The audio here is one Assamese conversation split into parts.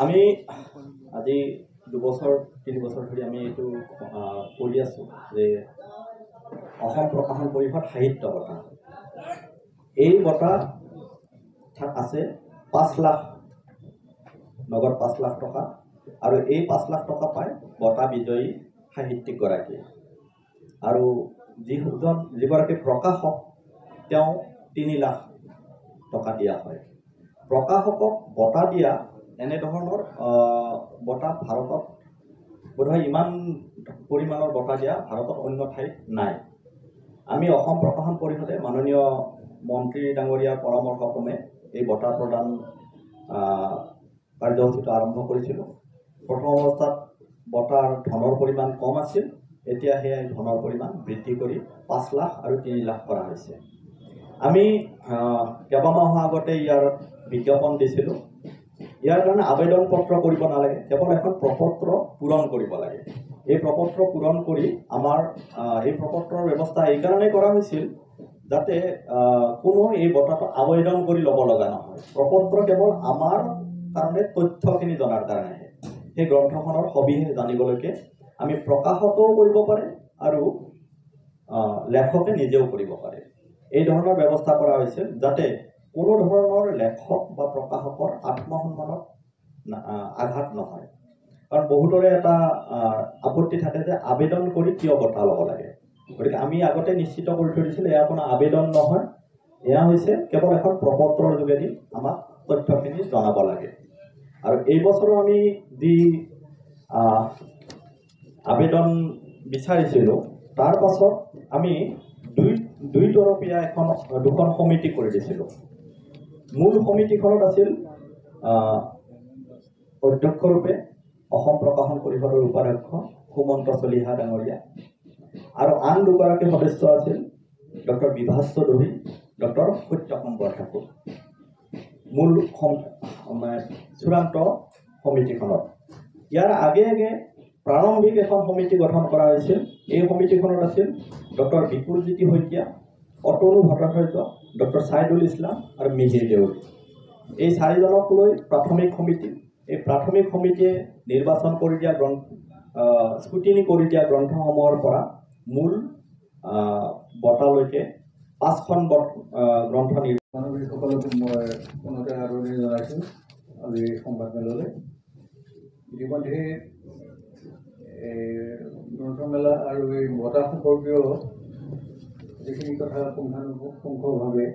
আমি আজি 2 বছৰ 3 বছৰ ধৰি আমি এইটো কৰি আছোঁ যে অসম প্ৰকাশন পৰিষদ সাহিত্য বঁটা। এই বঁটা আছে 5 লাখ নগদ 5 লাখ টকা আৰু এই 5 লাখ টকা পায় বঁটা বিজয়ী সাহিত্যিকগৰাকী আৰু যিগৰাকী প্ৰকাশক তেওঁ 3 লাখ টকা দিয়া হয়। প্ৰকাশকক বঁটা দিয়া এনেধৰণৰ বঁটা ভাৰতত বোধহয় ইমান পৰিমাণৰ বঁটা দিয়া ভাৰতত অন্য ঠাইত নাই। আমি অসম প্ৰকাশন পৰিষদে মাননীয় মন্ত্ৰী ডাঙৰীয়াৰ পৰামৰ্শক্ৰমে এই বঁটা প্ৰদান কাৰ্যসূচীটো আৰম্ভ কৰিছিলোঁ। প্ৰথম অৱস্থাত বঁটাৰ ধনৰ পৰিমাণ কম আছিল, এতিয়া সেই ধনৰ পৰিমাণ বৃদ্ধি কৰি 5 লাখ আৰু 3 লাখ কৰা হৈছে। আমি কেইবামাহ আগতে ইয়াৰ বিজ্ঞাপন দিছিলোঁ। ইয়াৰ কাৰণে আবেদন পত্ৰ কৰিব নালাগে, কেৱল এখন প্ৰপত্ৰ পূৰণ কৰিব লাগে। এই প্ৰপত্ৰ পূৰণ কৰি আমাৰ এই প্ৰপত্ৰৰ ব্যৱস্থা এইকাৰণে কৰা হৈছিল যাতে কোনো এই বঁটাটো আবেদন কৰি ল'ব লগা নহয়। প্ৰপত্ৰ কেৱল আমাৰ কাৰণে তথ্যখিনি জনাৰ কাৰণেহে। সেই গ্ৰন্থখনৰ সবিশেষ জানিবলৈকে আমি প্ৰকাশকেও কৰিব পাৰে আৰু লেখকে নিজেও কৰিব পাৰে। এই ধৰণৰ ব্যৱস্থা কৰা হৈছিল যাতে কোনো ধৰণৰ লেখক বা প্ৰকাশকৰ আত্মসন্মানত আঘাত নহয়। কাৰণ বহুতৰে এটা আপত্তি থাকে যে আবেদন কৰি কিয় বঁটা ল'ব লাগে। গতিকে আমি আগতে নিশ্চিত কৰি থৈ দিছিলোঁ এয়া কোনো আবেদন নহয়, এয়া হৈছে কেৱল এখন প্ৰপত্ৰৰ যোগেদি আমাক তথ্যখিনি জনাব লাগে। আৰু এই বছৰো আমি যি আবেদন বিচাৰিছিলোঁ তাৰ পাছত আমি দুই তৰপীয়া দুখন সমিতি কৰি দিছিলোঁ। মূল সমিতিখনত আছিল অধ্যক্ষৰূপে অসম প্ৰকাশন পৰিষদৰ উপাধ্যক্ষ সুমন্ত চলিহা ডাঙৰীয়া আৰু আন দুগৰাকী সদস্য আছিল ডক্টৰ বিভাস চৌধুৰী, ডক্টৰ সত্যকম বৰঠাকুৰ। মূল চূড়ান্ত সমিতিখনত ইয়াৰ আগে প্ৰাৰম্ভিক এখন সমিতি গঠন কৰা হৈছিল। এই সমিতিখনত আছিল ডক্টৰ বিপুলজ্যোতি শইকীয়া, অতনু ভট্টাচাৰ্য, ডক্টৰ ছাইদুল ইছলাম আৰু মিহিৰ দেউৰী। এই 4জনক লৈ প্ৰাথমিক সমিতি। এই প্ৰাথমিক সমিতিয়ে নিৰ্বাচন কৰি দিয়া স্কুটিনি কৰি দিয়া গ্ৰন্থসমূহৰ পৰা মূল বঁটালৈকে 5খন গ্ৰন্থ সকলোকে মই পুনতে আদৰণি জনাইছোঁ আজি সংবাদমেললৈ। ইতিমধ্যে গ্ৰন্থমেলা আৰু এই বঁটা সম্পৰ্কীয় যিখিনি কথা পুংখানুপুংখভাৱে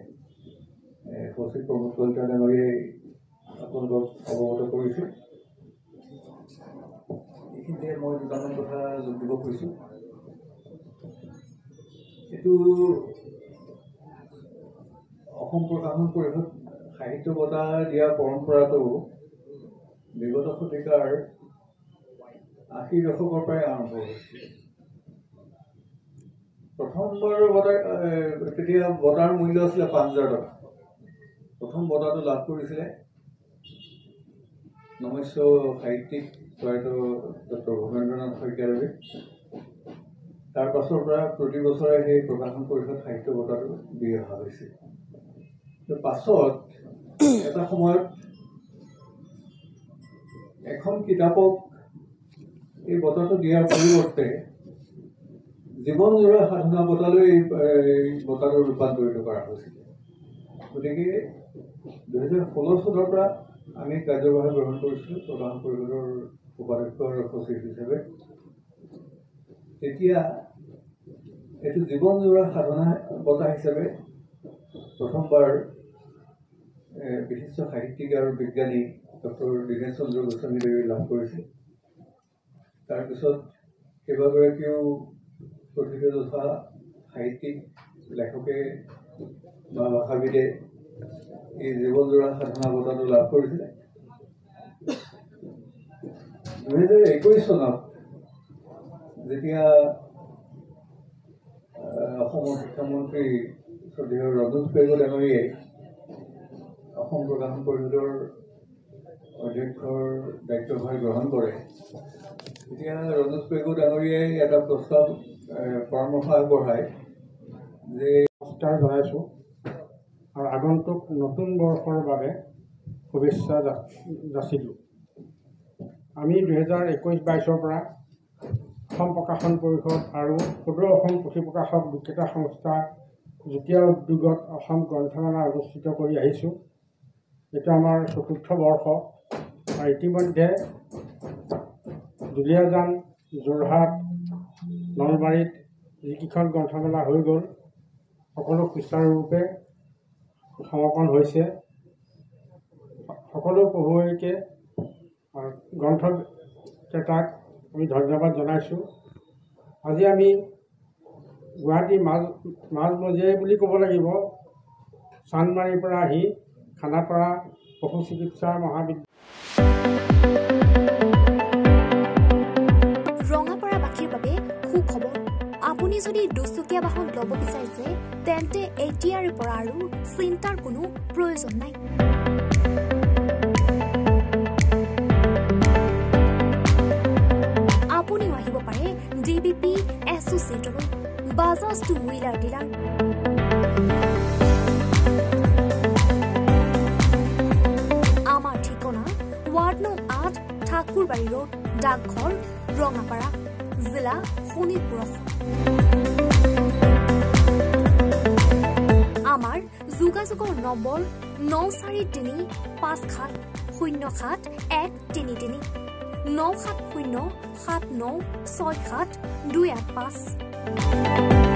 সচিব প্ৰমোদ কলিতা ডাঙৰীয়াই আপোনালোকক অৱগত কৰিছে। এইখিনিতে মই দুটামান কথা যোগ দিব খুজিছোঁ। এইটো অসম প্ৰকাশন পৰিষদ সাহিত্য বঁটা দিয়া পৰম্পৰাটো বিগত শতিকাৰ 80 দশকৰ পৰাই আৰম্ভ হৈছিল। প্ৰথমবাৰৰ তেতিয়া বঁটাৰ মূল্য আছিলে 5,000 টকা। প্ৰথম বঁটাটো লাভ কৰিছিলে নমস্য সাহিত্যিক প্ৰয়াত ডক্টৰ ভৱেন্দ্ৰনাথ শইকীয়াদেৱে। তাৰ পাছৰ পৰা প্ৰতি বছৰে সেই প্ৰকাশন পৰিষদ সাহিত্য বঁটাটো দি অহা হৈছিল। পাছত এটা সময়ত এখন কিতাপক এই বঁটাটো দিয়াৰ পৰিৱৰ্তে জীৱনজোৰা সাধনা বঁটালৈ এই বঁটাটো ৰূপান্তৰিত কৰা হৈছিল। গতিকে 2016 চনৰ পৰা আমি কাৰ্যভাৰ গ্ৰহণ কৰিছিলোঁ প্ৰকাশন পৰিষদৰ উপাধ্যক্ষ আৰু সচিব হিচাপে। তেতিয়া এইটো জীৱনজোৰা সাধনা বঁটা হিচাপে প্ৰথমবাৰ বিশিষ্ট সাহিত্যিক আৰু বিজ্ঞানী ডক্টৰ দীনেশ চন্দ্ৰ গোস্বামীদেৱে লাভ কৰিছিল। তাৰপিছত কেইবাগৰাকীও প্ৰথিতযশা সাহিত্যিক লেখকে বা ভাষাবিদে এই জীৱনজোৰা সাধনা বঁটাটো লাভ কৰিছিলে। 2021 চনত যেতিয়া অসমৰ শিক্ষামন্ত্ৰী শ্ৰদ্ধেয় ৰনোজ পেগু ডাঙৰীয়াই অসম প্ৰকাশন পৰিষদৰ অধ্যক্ষৰ দায়িত্বভাৰ গ্ৰহণ কৰে, তেতিয়া ৰনোজ পেগু ডাঙৰীয়াই এটা প্ৰস্তাৱ পৰামৰ্শ আগবঢ়ায় যে নমস্কাৰ জনাইছোঁ আৰু আগন্তুক নতুন বৰ্ষৰ বাবে শুভেচ্ছা যাচিলোঁ। আমি 2021-22 পৰা অসম প্ৰকাশন পৰিষদ আৰু সদৌ অসম পুথি প্ৰকাশক বিক্ৰেতা সংস্থা যুটীয়া উদ্যোগত অসম গ্ৰন্থমেলা অনুষ্ঠিত কৰি আহিছোঁ। এইটো আমাৰ ৪ৰ্থ বৰ্ষ আৰু ইতিমধ্যে দুলীয়াজান, যোৰহাট, নলবাৰীত যিকেইখন গ্ৰন্থমেলা হৈ গ'ল সকলো সুচাৰুৰূপে সমাপন হৈছে। সকলো পঢ়ুৱৈকে গ্ৰন্থ ক্ৰেতাক আমি ধন্যবাদ জনাইছোঁ। আজি আমি গুৱাহাটী মাজমজিয়াই বুলি ক'ব লাগিব, চান্দমাৰীৰ পৰা আহি খানাপাৰা পশু চিকিৎসা মহাবিদ্যালয়। ৰঙাপাৰাবাসীৰ বাবে সুখবৰ। আপুনি যদি দুচকীয়া বাহন ল'ব বিচাৰিছে তেন্তে এতিয়াৰ পৰা আৰু চিন্তাৰ কোনো প্ৰয়োজন নাই। আপুনিও আহিব পাৰে DBP এছ'চিয়েটলৈ, বাজাজ টু হুইলাৰ ডিলাৰ। আমাৰ ঠিকনা ৱাৰ্ড নং 8, ঠাকুৰবাৰী ৰোড, ডাকঘৰ, ৰঙাপাৰা, জিলা শোণিতপুৰ। আমাৰ যোগাযোগৰ নম্বৰ 9435707133 9707967285285।